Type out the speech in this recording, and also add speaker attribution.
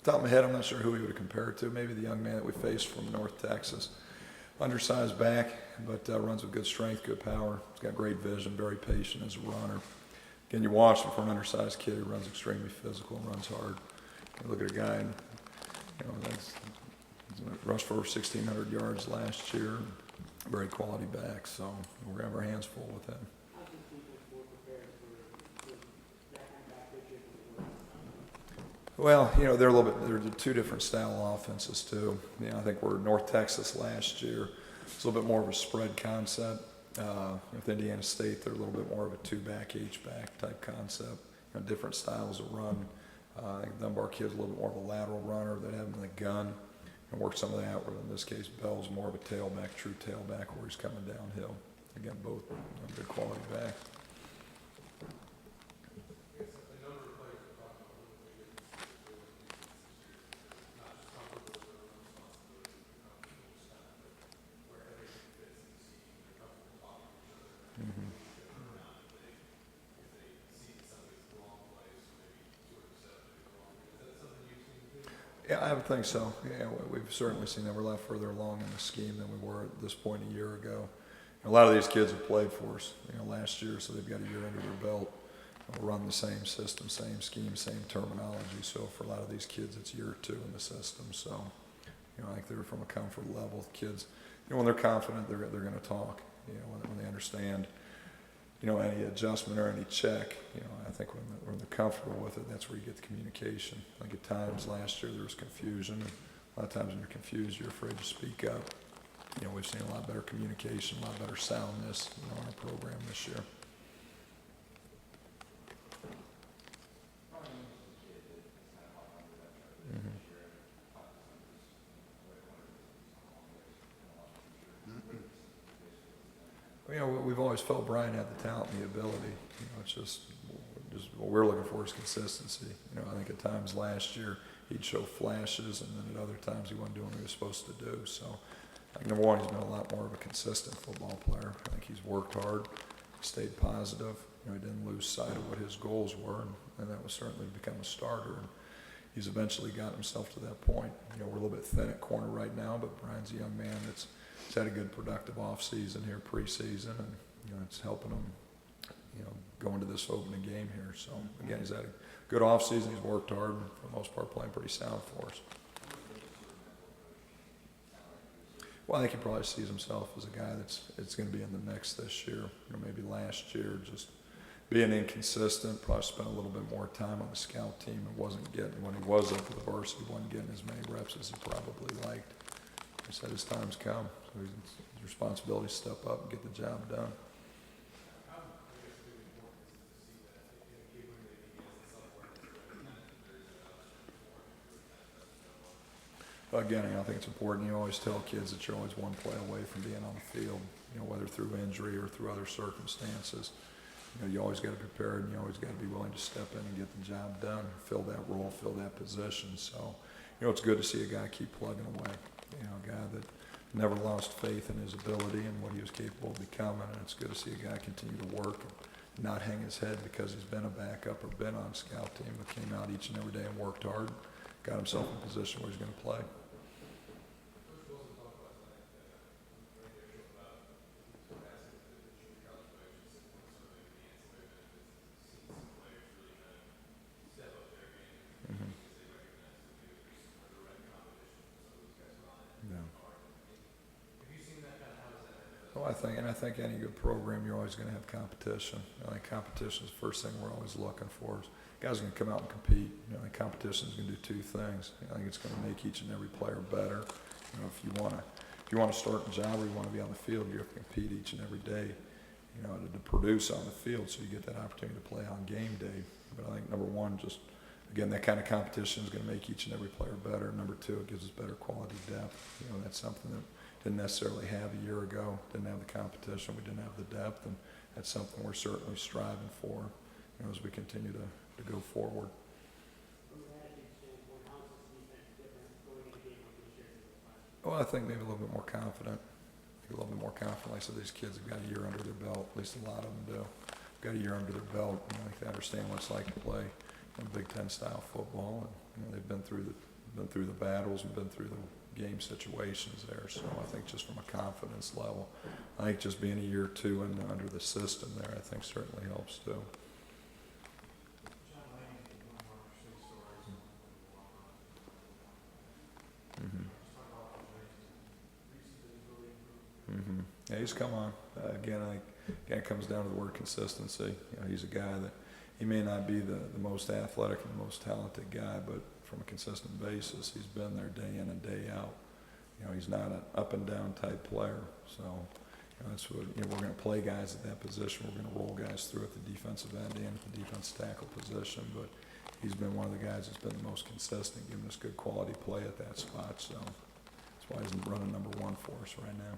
Speaker 1: Top of my head, I'm not sure who he would compare it to. Maybe the young man that we faced from North Texas. Undersized back, but runs with good strength, good power. He's got great vision, very patient as a runner. Again, you watch him for an undersized kid who runs extremely physical and runs hard. You look at a guy, and, that's rushed for over 1,600 yards last year. Very quality back, so we're going to have our hands full with him. Well, they're a little bit, they're two different style offenses too. I think we're North Texas last year. It's a little bit more of a spread concept. With Indiana State, they're a little bit more of a two-back, H-back type concept. Different styles of run. I think Dunbar kid's a little bit more of a lateral runner that have him in the gun and work some of that. Where in this case, Bell's more of a tailback, true tailback, where he's coming downhill. Again, both good quality back. Yeah, I would think so. Yeah, we've certainly seen that. We're a lot further along in the scheme than we were at this point a year ago. A lot of these kids have played for us, last year, so they've got a year under their belt. We'll run the same system, same scheme, same terminology. So for a lot of these kids, it's year two in the system. So, I think they're from a comfort level. Kids, when they're confident, they're going to talk. When they understand, any adjustment or any check, I think when they're comfortable with it, that's where you get the communication. Like at times last year there was confusion, and a lot of times when you're confused, you're afraid to speak up. We've seen a lot better communication, a lot better soundness, in our program this year. We've always felt Brian had the talent and the ability. It's just what we're looking for is consistency. I think at times last year he'd show flashes, and then at other times he wasn't doing what he was supposed to do. So, I think number one, he's been a lot more of a consistent football player. I think he's worked hard, stayed positive. He didn't lose sight of what his goals were, and that was certainly to become a starter. And he's eventually got himself to that point. We're a little bit thin at corner right now, but Brian's a young man that's had a good productive off season here, preseason, and it's helping him, go into this opening game here. So again, he's had a good off season. He's worked hard, and for the most part, playing pretty sound for us. Well, I think he probably sees himself as a guy that's going to be in the mix this year. Maybe last year, just being inconsistent. Probably spent a little bit more time on the scout team and wasn't getting, when he was up for the varsity, wasn't getting as many reps as he probably liked. He said his time's come. So his responsibility to step up and get the job done. Again, I think it's important. You always tell kids that you're always one play away from being on the field, whether through injury or through other circumstances. You always got to be prepared, and you always got to be willing to step in and get the job done, fill that role, fill that position. So, it's good to see a guy keep plugging away. A guy that never lost faith in his ability and what he was capable of becoming. And it's good to see a guy continue to work and not hang his head because he's been a backup or been on scout team, but came out each and every day and worked hard, got himself in a position where he's going to play. Well, I think any good program, you're always going to have competition. I think competition is the first thing we're always looking for. Guys are going to come out and compete. I think competition is going to do two things. I think it's going to make each and every player better. If you want to start a job or you want to be on the field, you have to compete each and every day. To produce on the field, so you get that opportunity to play on game day. But I think number one, just again, that kind of competition is going to make each and every player better. Number two, it gives us better quality depth. That's something that didn't necessarily have a year ago. Didn't have the competition. We didn't have the depth, and that's something we're certainly striving for, as we continue to go forward. Well, I think maybe a little bit more confident. A little bit more confident. Like I said, these kids have got a year under their belt. At least a lot of them do. Got a year under their belt. I think they understand what it's like to play Big Ten style football, and they've been through been through the battles and been through the game situations there. So I think just from a confidence level, I think just being a year or two under the system there, I think certainly helps too. Mm-hmm. Mm-hmm. Yeah, he's come on. Again, I think it comes down to the word consistency. He's a guy that he may not be the most athletic and the most talented guy, but from a consistent basis, he's been there day in and day out. He's not an up and down type player. So that's what we're going to play guys at that position. We're going to roll guys through at the defensive end and at the defensive tackle position. But he's been one of the guys that's been the most consistent, giving us good quality play at that spot. So that's why he's running number one for us right now.